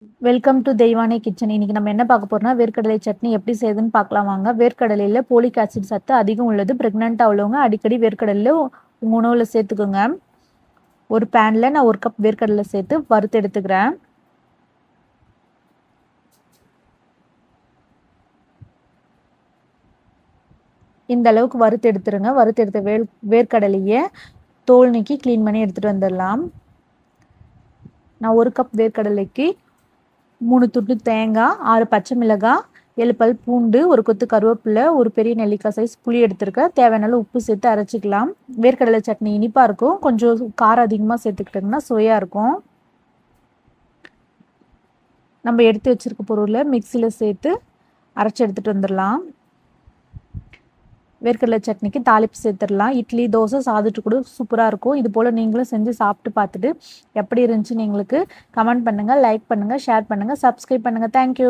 Welcome to Deivanai kitchen. இன்னைக்கு நம்ம என்ன பார்க்க போறோம்னா வேர்க்கடலை சட்னி எப்படி செய்யுதுன்னு பார்க்கலாம் வாங்க. வேர்க்கடலையில் போலிக் ஆசிட் சத்து அதிகம் உள்ளது. ப்ரெக்னெண்ட்டாக உள்ளவங்க அடிக்கடி வேர்க்கடலையில் உங்கள் உணவில் சேர்த்துக்கோங்க. ஒரு பேனில் நான் 1 கப் வேர்க்கடலை சேர்த்து வறுத்து எடுத்துக்கிறேன். இந்த அளவுக்கு வறுத்து எடுத்துருங்க. வறுத்து எடுத்த வேர்க்கடலையை தோல் நீக்கி க்ளீன் பண்ணி எடுத்துகிட்டு வந்துடலாம். நான் 1 கப் வேர்க்கடலைக்கு 3 துண்டு தேங்காய், 6 பச்சை மிளகாய், 7 பல் பூண்டு, ஒரு கொத்து கருவேப்பிலை, ஒரு பெரிய நெல்லிக்காய் சைஸ் புளி எடுத்துருக்கேன். தேவையான உப்பு சேர்த்து அரைச்சிக்கலாம். வேர்க்கடலை சட்னி இனிப்பாக இருக்கும். கொஞ்சம் காரம் அதிகமாக சேர்த்துக்கிட்டோம்னா சுவையாக இருக்கும். நம்ம எடுத்து வச்சிருக்க பொருளை மிக்சியில் சேர்த்து அரைச்சி எடுத்துகிட்டு வந்துடலாம். வேர்க்கடலை சட்னிக்கு தாளிப்பு சேர்த்துடலாம். இட்லி, தோசை, சாதத்துக்கு கூட சூப்பராக இருக்கும். இது போல் நீங்களும் செஞ்சு சாப்பிட்டு பார்த்துட்டு எப்படி இருந்துச்சுன்னு எங்களுக்கு கமெண்ட் பண்ணுங்கள், லைக் பண்ணுங்கள், ஷேர் பண்ணுங்கள், சப்ஸ்கிரைப் பண்ணுங்கள். தேங்க்யூ.